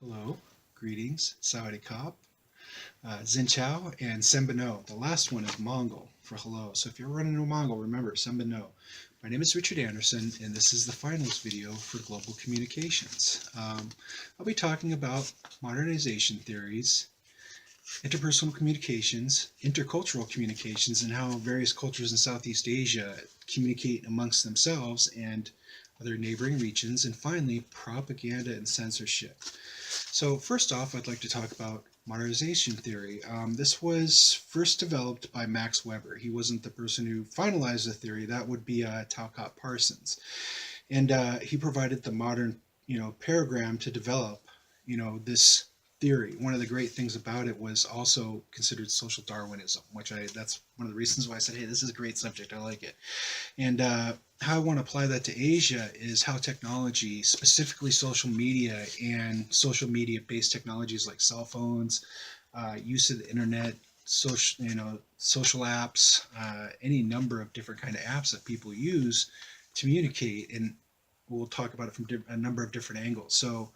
Hello, greetings, Sawadee Kop, Xin Chao, and Sembano. The last one is Mongol for hello. So if you're running into Mongol, remember Sembano. My name is Richard Anderson, and this is the finals video for global communications. I'll be talking about modernization theories, interpersonal communications, intercultural communications, and how various cultures in Southeast Asia communicate amongst themselves and other neighboring regions, and finally, propaganda and censorship. So first off, I'd like to talk about modernization theory. This was first developed by Max Weber. He wasn't the person who finalized the theory. That would be Talcott Parsons, and he provided the modern, paradigm to develop, this theory. One of the great things about it was also considered social Darwinism, which that's one of the reasons why I said, hey, this is a great subject. I like it. And how I want to apply that to Asia is how technology, specifically social media and social media based technologies like cell phones, use of the internet, social apps, any number of different kind of apps that people use to communicate. And we'll talk about it from a number of different angles. So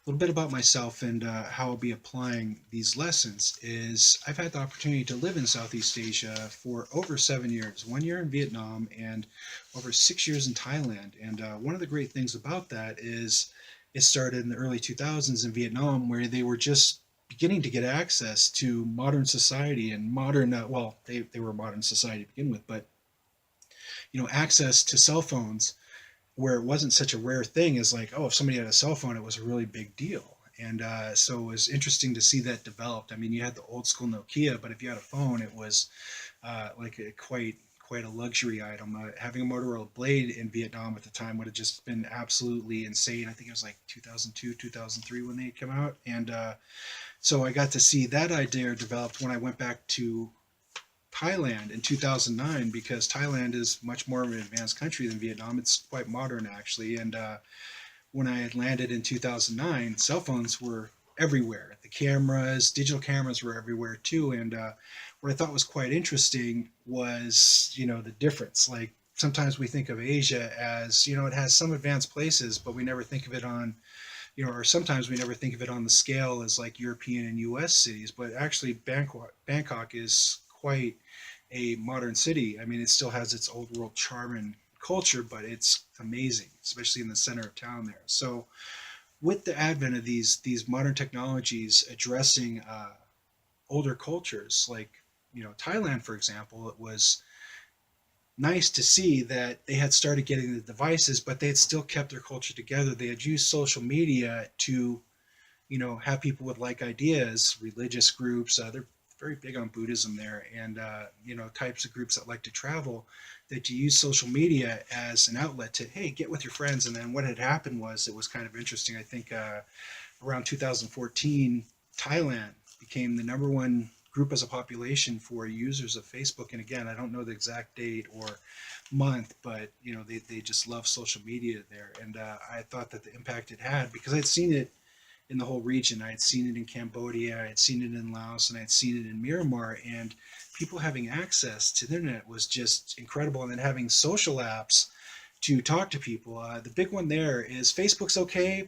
a little bit about myself and how I'll be applying these lessons is I've had the opportunity to live in Southeast Asia for over 7 years, 1 year in Vietnam and over 6 years in Thailand. And one of the great things about that is it started in the early 2000s in Vietnam, where they were just beginning to get access to modern society and modern, they were modern society to begin with, but access to cell phones where it wasn't such a rare thing as like, oh, if somebody had a cell phone, it was a really big deal. And so it was interesting to see that developed. I mean, you had the old school Nokia, but if you had a phone, it was like quite a luxury item. Having a Motorola Blade in Vietnam at the time would have just been absolutely insane. I think it was like 2002, 2003 when they came out, and so I got to see that idea developed when I went back to Thailand in 2009 because Thailand is much more of an advanced country than Vietnam. It's quite modern actually. And when I had landed in 2009, cell phones were everywhere. The cameras, digital cameras were everywhere too. And what I thought was quite interesting was, the difference. Like sometimes we think of Asia as, it has some advanced places, but we never think of it on, or sometimes we never think of it on the scale as like European and US cities, but actually Bangkok is quite a modern city. I mean, it still has its old world charm and culture, but it's amazing, especially in the center of town there. So, with the advent of these modern technologies addressing older cultures, like Thailand, for example, it was nice to see that they had started getting the devices, but they had still kept their culture together. They had used social media to have people with like ideas, religious groups. They're very big on Buddhism there, and types of groups that like to travel. That you use social media as an outlet to get with your friends. And then what had happened was it was kind of interesting. I think around 2014, Thailand became the number one group as a population for users of Facebook. And again, I don't know the exact date or month, but they just love social media there. And I thought that the impact it had, because I'd seen it in the whole region. I had seen it in Cambodia, I had seen it in Laos, and I had seen it in Myanmar. And people having access to the internet was just incredible. And then having social apps to talk to people. The big one there is Facebook's okay,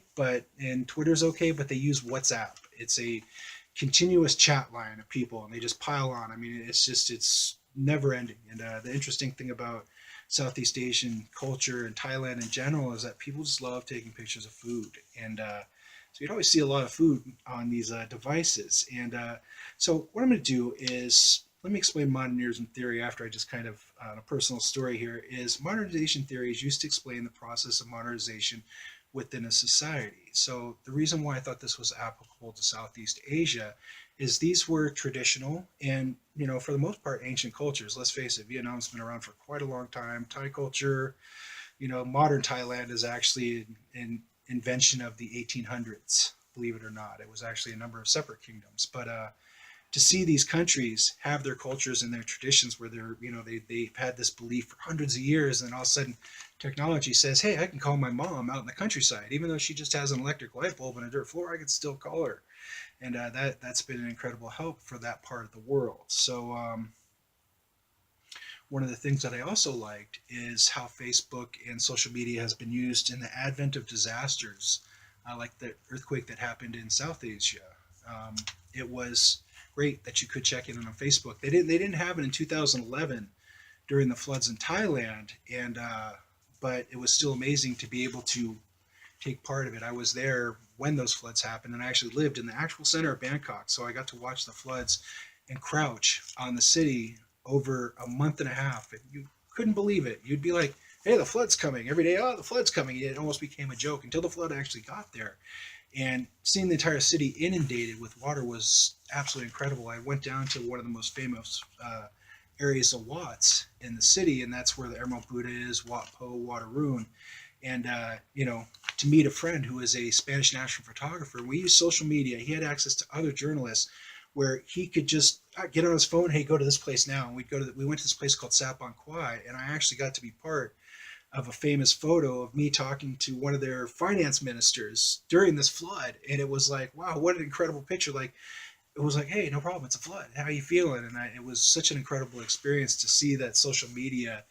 and Twitter's okay, but they use WhatsApp. It's a continuous chat line of people, and they just pile on. I mean, it's never ending. And the interesting thing about Southeast Asian culture and Thailand in general is that people just love taking pictures of food. And so you'd always see a lot of food on these devices. And so what I'm going to do is let me explain modernism theory after I just kind of, a personal story here, is modernization theory is used to explain the process of modernization within a society. So the reason why I thought this was applicable to Southeast Asia is these were traditional and, for the most part, ancient cultures. Let's face it, Vietnam's been around for quite a long time. Thai culture, modern Thailand is actually an invention of the 1800s, believe it or not. It was actually a number of separate kingdoms. But to see these countries have their cultures and their traditions where they've had this belief for hundreds of years, and all of a sudden technology says, hey, I can call my mom out in the countryside. Even though she just has an electric light bulb and a dirt floor, I can still call her. And that's been an incredible help for that part of the world. So one of the things that I also liked is how Facebook and social media has been used in the advent of disasters like the earthquake that happened in South Asia. Um, it was great that you could check in on Facebook. They didn't have it in 2011 during the floods in Thailand, and but it was still amazing to be able to take part of it. I was there when those floods happened, and I actually lived in the actual center of Bangkok, so I got to watch the floods and crouch on the city over a month and a half. And you couldn't believe it. You'd be like, "Hey, the flood's coming!" Every day. "Oh, the flood's coming!" It almost became a joke until the flood actually got there. And seeing the entire city inundated with water was absolutely incredible. I went down to one of the most famous areas of Watts in the city, and that's where the Emerald Buddha is, Wat Po, Waterun. And, to meet a friend who is a Spanish national photographer, we used social media. He had access to other journalists where he could just get on his phone, hey, go to this place now. And we went to this place called Sapon Quai, and I actually got to be part of a famous photo of me talking to one of their finance ministers during this flood. And it was like, wow, what an incredible picture. Like, it was like, hey, no problem, it's a flood. How are you feeling? And it was such an incredible experience to see that social media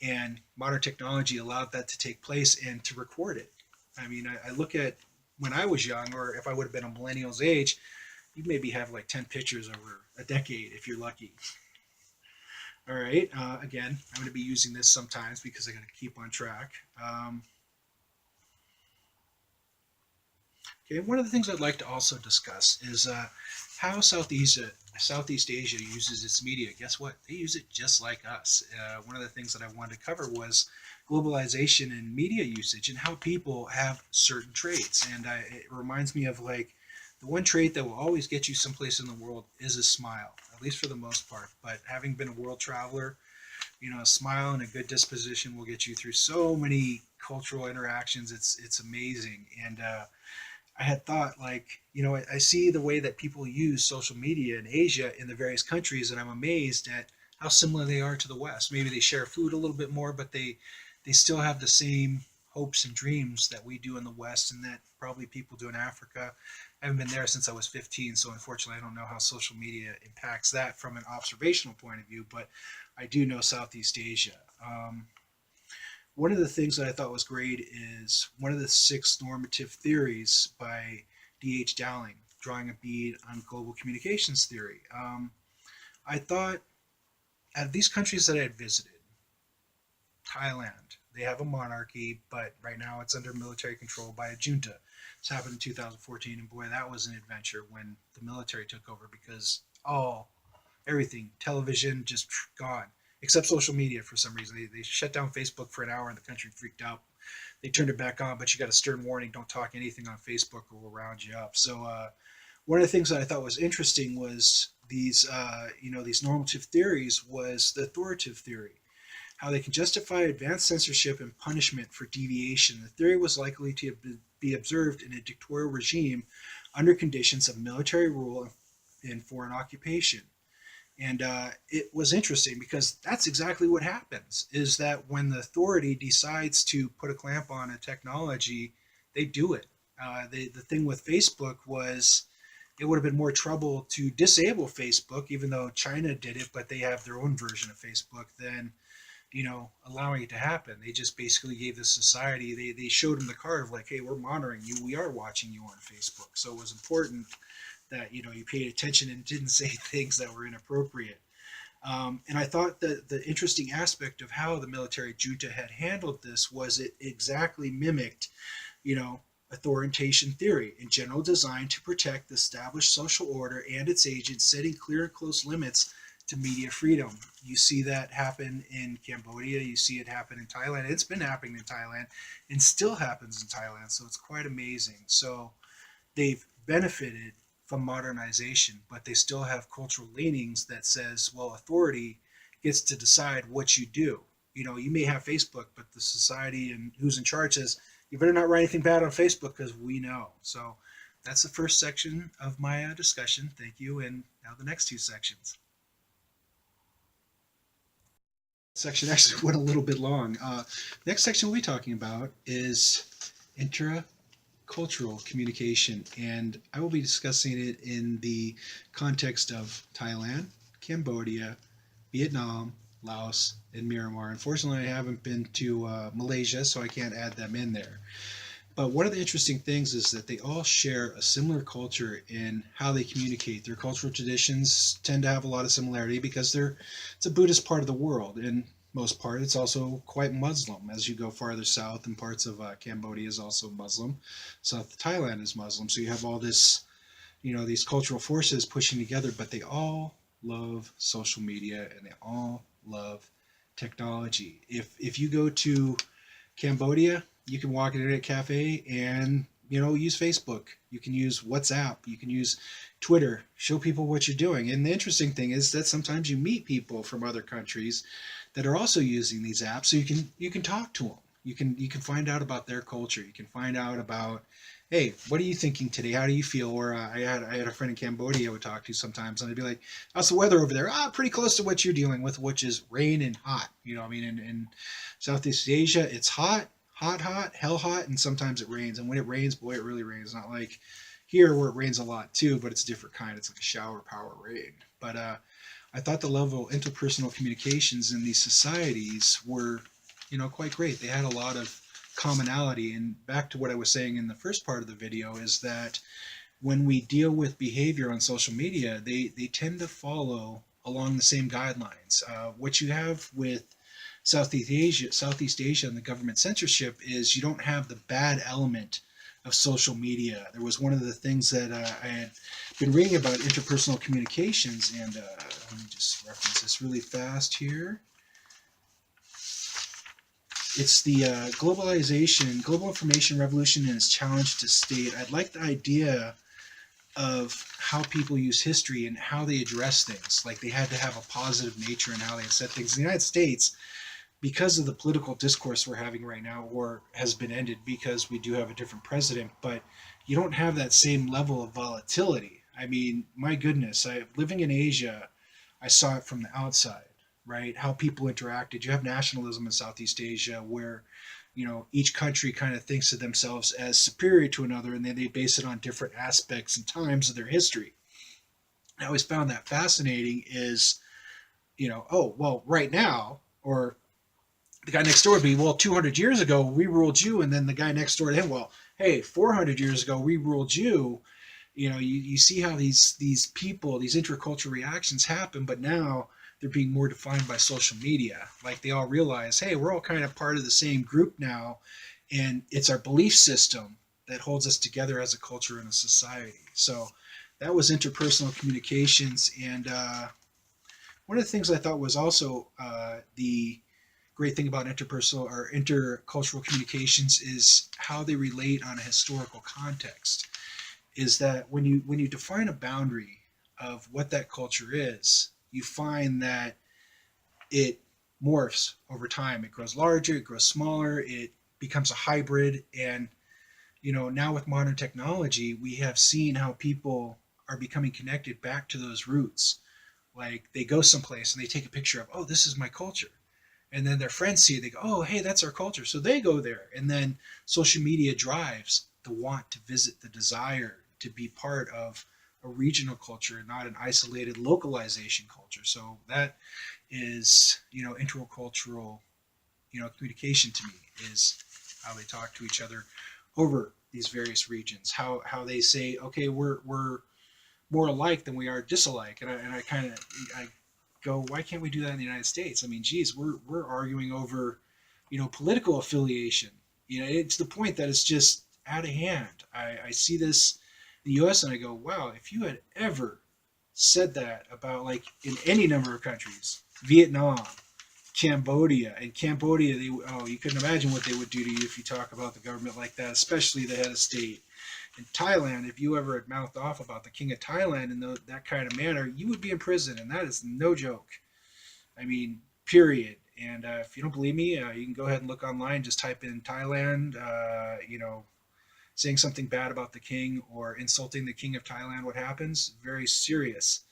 and modern technology allowed that to take place and to record it. I mean, I look at when I was young, or if I would have been a millennial's age, you maybe have like 10 pictures over a decade if you're lucky. All right. Again, I'm going to be using this sometimes because I got to keep on track. Okay. One of the things I'd like to also discuss is how Southeast Asia uses its media. Guess what? They use it just like us. One of the things that I wanted to cover was globalization and media usage and how people have certain traits. And it reminds me of like the one trait that will always get you someplace in the world is a smile, at least for the most part. But having been a world traveler, a smile and a good disposition will get you through so many cultural interactions. It's amazing. And I had thought, like, I see the way that people use social media in Asia in the various countries, and I'm amazed at how similar they are to the West. Maybe they share food a little bit more, but they still have the same hopes and dreams that we do in the West, and that probably people do in Africa. I haven't been there since I was 15, so unfortunately, I don't know how social media impacts that from an observational point of view, but I do know Southeast Asia. One of the things that I thought was great is one of the 6 normative theories by D.H. Dowling, drawing a bead on global communications theory. I thought out of these countries that I had visited, Thailand, they have a monarchy, but right now it's under military control by a junta. This happened in 2014, and boy, that was an adventure when the military took over because everything, television, just gone, except social media for some reason. They shut down Facebook for an hour and the country freaked out. They turned it back on, but you got a stern warning: don't talk anything on Facebook or we'll round you up. So one of the things that I thought was interesting was these normative theories was the authoritative theory, how they can justify advanced censorship and punishment for deviation. The theory was likely to be observed in a dictatorial regime under conditions of military rule and foreign occupation. And it was interesting because that's exactly what happens, is that when the authority decides to put a clamp on a technology, they do it. The thing with Facebook was it would have been more trouble to disable Facebook, even though China did it, but they have their own version of Facebook, than allowing it to happen. They just basically gave the society, they showed them the card of like, hey, we're monitoring you, we are watching you on Facebook. So it was important that you paid attention and didn't say things that were inappropriate. And I thought that the interesting aspect of how the military junta had handled this was it exactly mimicked, authoritarian theory, in general designed to protect the established social order and its agents, setting clear and close limits to media freedom. You see that happen in Cambodia, you see it happen in Thailand. It's been happening in Thailand and still happens in Thailand, so it's quite amazing. So they've benefited from modernization, but they still have cultural leanings that says, well, authority gets to decide what you do. You may have Facebook, but the society and who's in charge says, you better not write anything bad on Facebook because we know. So that's the first section of my discussion. Thank you. And now the next 2 sections. Section actually went a little bit long. Next section we'll be talking about is intracultural communication, and I will be discussing it in the context of Thailand, Cambodia, Vietnam, Laos, and Myanmar. Unfortunately, I haven't been to Malaysia, so I can't add them in there. But one of the interesting things is that they all share a similar culture in how they communicate. Their cultural traditions tend to have a lot of similarity because it's a Buddhist part of the world. In most part, it's also quite Muslim. As you go farther south, and parts of Cambodia is also Muslim. South Thailand is Muslim. So you have all this, these cultural forces pushing together, but they all love social media and they all love technology. If you go to Cambodia, you can walk into a cafe and use Facebook. You can use WhatsApp. You can use Twitter. Show people what you're doing. And the interesting thing is that sometimes you meet people from other countries that are also using these apps, so you can talk to them. You can find out about their culture. You can find out about, hey, what are you thinking today? How do you feel? Or I had a friend in Cambodia I would talk to sometimes, and I'd be like, how's the weather over there? Pretty close to what you're dealing with, which is rain and hot. In Southeast Asia, it's hot, hell hot, and sometimes it rains. And when it rains, boy, it really rains. Not like here where it rains a lot too, but it's a different kind. It's like a shower power rain. But I thought the level of interpersonal communications in these societies were, quite great. They had a lot of commonality. And back to what I was saying in the first part of the video is that when we deal with behavior on social media, they tend to follow along the same guidelines. What you have with Southeast Asia and the government censorship is you don't have the bad element of social media. There was one of the things that I had been reading about interpersonal communications, and let me just reference this really fast here. It's the global information revolution and its challenge to state. I like the idea of how people use history and how they address things. Like they had to have a positive nature in how they said things. In the United States, because of the political discourse we're having right now, or has been ended because we do have a different president, but you don't have that same level of volatility. I mean, my goodness, living in Asia, I saw it from the outside, right? How people interacted. You have nationalism in Southeast Asia where, each country kind of thinks of themselves as superior to another, and then they base it on different aspects and times of their history. I always found that fascinating is, oh, well, right now, or the guy next door would be, well, 200 years ago, we ruled you. And then the guy next door to him, well, hey, 400 years ago, we ruled you. You see how these people, these intercultural reactions happen, but now they're being more defined by social media. Like they all realize, hey, we're all kind of part of the same group now. And it's our belief system that holds us together as a culture and a society. So that was interpersonal communications. And one of the things I thought was also the great thing about interpersonal or intercultural communications is how they relate on a historical context. Is that when you define a boundary of what that culture is, you find that it morphs over time. It grows larger, it grows smaller, it becomes a hybrid. And now with modern technology, we have seen how people are becoming connected back to those roots. Like they go someplace and they take a picture of, oh, this is my culture. And then their friends see it, they go, oh, hey, that's our culture. So they go there. And then social media drives the want to visit, the desire to be part of a regional culture, not an isolated localization culture. So that is, intercultural, communication to me is how they talk to each other over these various regions, how they say, okay, we're more alike than we are disalike. And I go, why can't we do that in the United States? I mean, geez, we're arguing over, political affiliation. It's the point that it's just out of hand. I see this in the U.S. and I go, wow, if you had ever said that about like in any number of countries, Vietnam, Cambodia, you couldn't imagine what they would do to you if you talk about the government like that, especially the head of state. In Thailand, if you ever had mouthed off about the king of Thailand in that kind of manner, you would be in prison, and that is no joke. I mean, period. And if you don't believe me, you can go ahead and look online. Just type in Thailand, saying something bad about the king or insulting the king of Thailand. What happens? Very serious.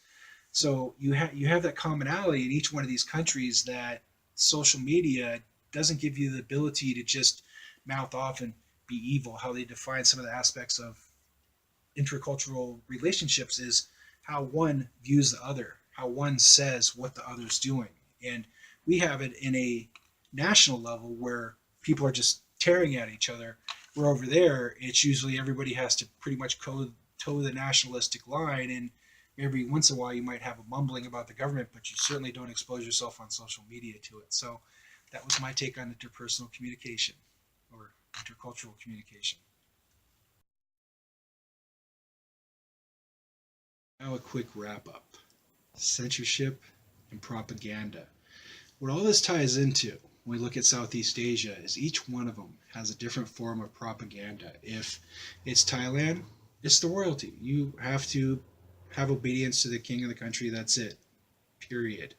So you have that commonality in each one of these countries that social media doesn't give you the ability to just mouth off and be evil. How they define some of the aspects of intercultural relationships is how one views the other, how one says what the other's doing. And we have it in a national level where people are just tearing at each other. Where over there, it's usually everybody has to pretty much toe the nationalistic line, and every once in a while you might have a mumbling about the government, but you certainly don't expose yourself on social media to it. So that was my take on interpersonal communication or intercultural communication. Now a quick wrap up. Censorship and propaganda. What all this ties into when we look at Southeast Asia is each one of them has a different form of propaganda. If it's Thailand, it's the royalty. You have to have obedience to the king of the country. That's it. Period.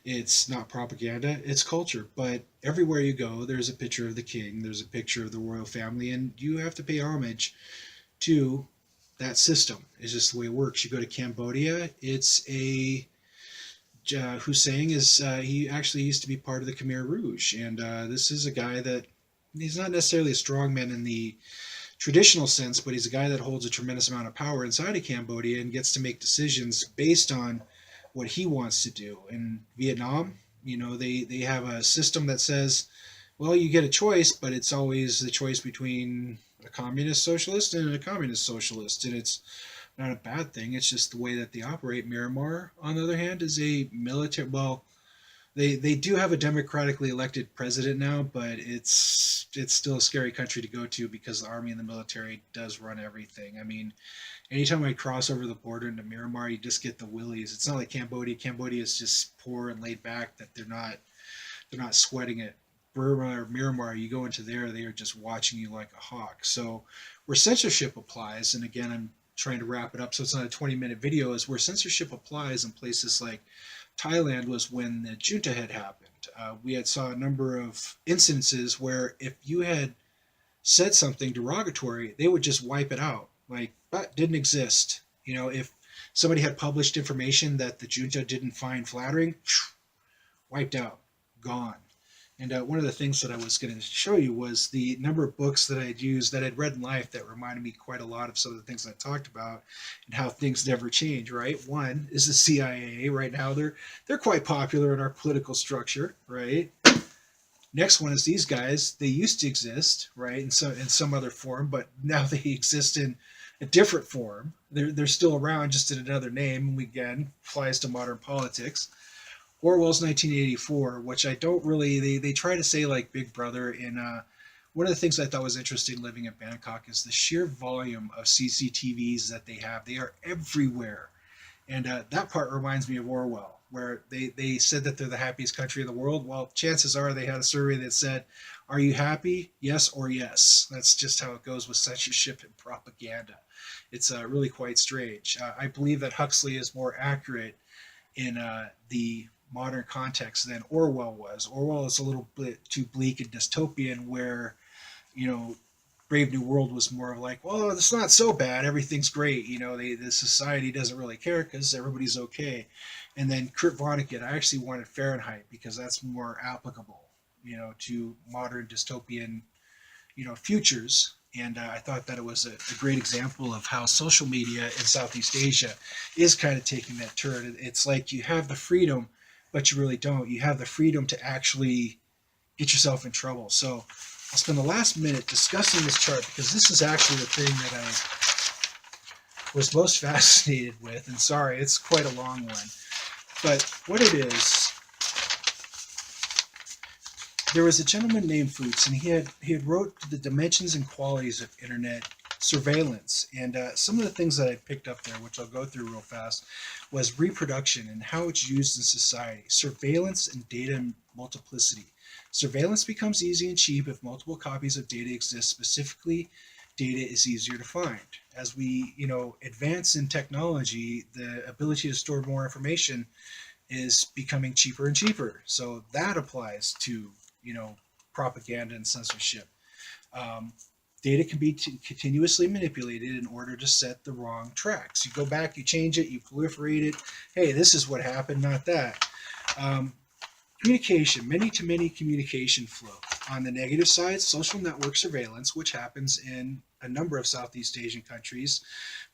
It's not propaganda, it's culture. But everywhere you go, there's a picture of the king, there's a picture of the royal family, and you have to pay homage to that system. It's just the way it works. You go to Cambodia, it's a Hussein is he actually used to be part of the Khmer Rouge, and this is a guy that he's not necessarily a strongman in the traditional sense, but he's a guy that holds a tremendous amount of power inside of Cambodia and gets to make decisions based on what he wants to do. In Vietnam, they have a system that says, well, you get a choice, but it's always the choice between a communist socialist and a communist socialist, and it's not a bad thing. It's just the way that they operate. Myanmar, on the other hand, is a military. Well, they do have a democratically elected president now, but it's still a scary country to go to because the army and the military does run everything. I mean, anytime I cross over the border into Myanmar, you just get the willies. It's not like Cambodia. Cambodia is just poor and laid back that they're not sweating it. Burma or Myanmar, you go into there, they are just watching you like a hawk. So where censorship applies, and again, I'm trying to wrap it up so it's not a 20-minute video, is where censorship applies in places like Thailand was when the junta had happened. We had saw a number of instances where if you had said something derogatory, they would just wipe it out. Like, that didn't exist. If somebody had published information that the junta didn't find flattering, wiped out, gone. And one of the things that I was going to show you was the number of books that I'd used that I'd read in life that reminded me quite a lot of some of the things I talked about and how things never change, right? One is the CIA. Right now, they're quite popular in our political structure, right? Next one is these guys. They used to exist, right, in some other form, but now they exist in a different form. They're still around, just in another name. And again, applies to modern politics. Orwell's 1984, which I don't really, they try to say like Big Brother. And one of the things I thought was interesting living in Bangkok is the sheer volume of CCTVs that they have. They are everywhere. And that part reminds me of Orwell, where they said that they're the happiest country in the world. Well, chances are they had a survey that said, are you happy? Yes or yes. That's just how it goes with censorship and propaganda. It's really quite strange. I believe that Huxley is more accurate in the modern context than Orwell was. Orwell is a little bit too bleak and dystopian, where, Brave New World was more of like, well, it's not so bad. Everything's great. The society doesn't really care because everybody's okay. And then Kurt Vonnegut, I actually wanted Fahrenheit because that's more applicable, to modern dystopian, futures. And I thought that it was a great example of how social media in Southeast Asia is kind of taking that turn. It's like you have the freedom, but you really don't. You have the freedom to actually get yourself in trouble. So I'll spend the last minute discussing this chart because this is actually the thing that I was most fascinated with. And sorry, it's quite a long one. But what it is, there was a gentleman named Fuchs, and he had wrote the dimensions and qualities of internet surveillance. And some of the things that I picked up there, which I'll go through real fast, was reproduction and how it's used in society, surveillance and data multiplicity. Surveillance becomes easy and cheap if multiple copies of data exist. Specifically, data is easier to find. As we, advance in technology, the ability to store more information is becoming cheaper and cheaper. So that applies to, propaganda and censorship. Data can be continuously manipulated in order to set the wrong tracks. You go back, you change it, you proliferate it. Hey, this is what happened, not that. Communication, many-to-many communication flow. On the negative side, social network surveillance, which happens in a number of Southeast Asian countries.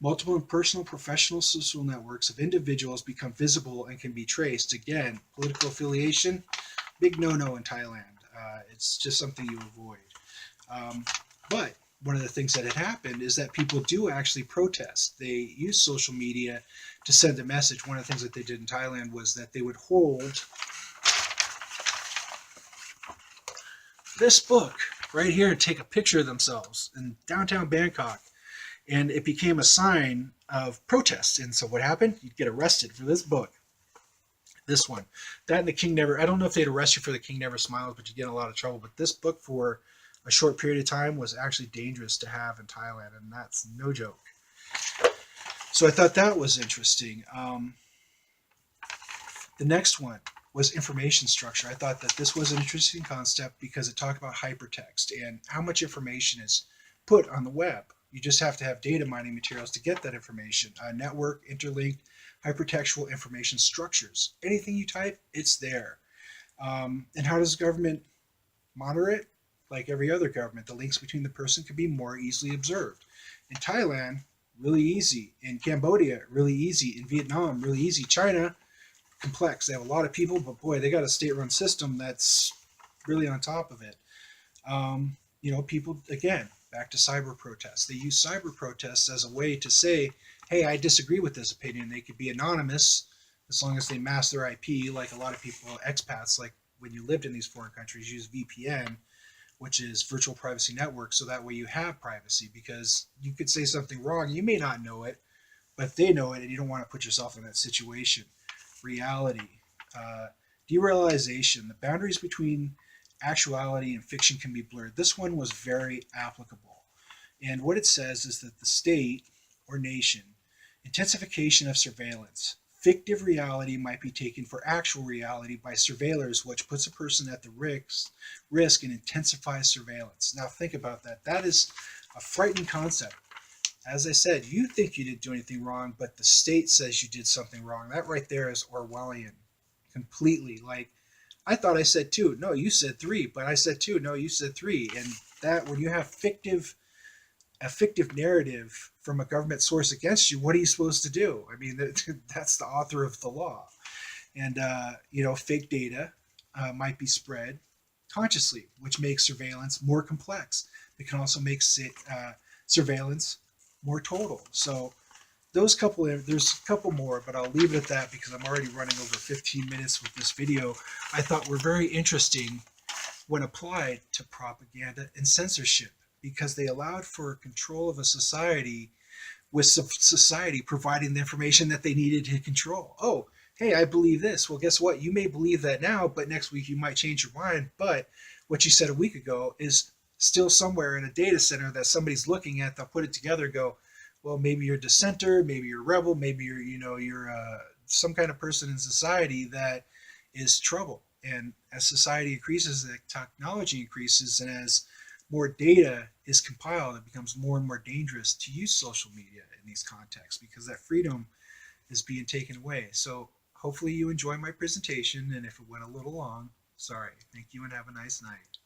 Multiple and personal, professional social networks of individuals become visible and can be traced. Again, political affiliation, big no-no in Thailand. It's just something you avoid. But one of the things that had happened is that people do actually protest. They use social media to send a message. One of the things that they did in Thailand was that they would hold this book right here and take a picture of themselves in downtown Bangkok. And it became a sign of protest. And so what happened? You'd get arrested for this book. This one. That and The King Never, I don't know if they'd arrest you for The King Never Smiles, but you get in a lot of trouble. But this book for a short period of time was actually dangerous to have in Thailand, and that's no joke. So I thought that was interesting. The next one was information structure. I thought that this was an interesting concept because it talked about hypertext and how much information is put on the web. You just have to have data mining materials to get that information. Network, interlinked, hypertextual information structures. Anything you type, it's there. And how does the government monitor it? Like every other government, the links between the person could be more easily observed. In Thailand, really easy. In Cambodia, really easy. In Vietnam, really easy. China, complex. They have a lot of people, but boy, they got a state-run system that's really on top of it. People, again, back to cyber protests. They use cyber protests as a way to say, hey, I disagree with this opinion. They could be anonymous as long as they mask their IP, like a lot of people, expats, like when you lived in these foreign countries, use VPN, which is virtual privacy network, so that way you have privacy, because you could say something wrong, you may not know it, but they know it, and you don't want to put yourself in that situation. Reality, derealization, the boundaries between actuality and fiction can be blurred. This one was very applicable. And what it says is that the state or nation, intensification of surveillance, fictive reality might be taken for actual reality by surveillors, which puts a person at the risk and intensifies surveillance. Now think about that. That is a frightening concept. As I said, you think you didn't do anything wrong, but the state says you did something wrong. That right there is Orwellian, completely. Like, I thought I said 2. No, you said 3, but I said 2. No, you said 3. And that, when you have a fictive narrative from a government source against you, what are you supposed to do? I mean, that's the author of the law. And, fake data might be spread consciously, which makes surveillance more complex. It can also make surveillance more total. So there's a couple more, but I'll leave it at that because I'm already running over 15 minutes with this video. I thought were very interesting when applied to propaganda and censorship, because they allowed for control of a society, with society providing the information that they needed to control. Oh, hey, I believe this. Well, guess what? You may believe that now, but next week you might change your mind. But what you said a week ago is still somewhere in a data center that somebody's looking at. They'll put it together and go, well, maybe you're a dissenter, maybe you're a rebel, maybe you're some kind of person in society that is trouble. And as society increases, the technology increases, and as more data is compiled, it becomes more and more dangerous to use social media in these contexts, because that freedom is being taken away. So hopefully you enjoy my presentation, and if it went a little long, sorry. Thank you and have a nice night.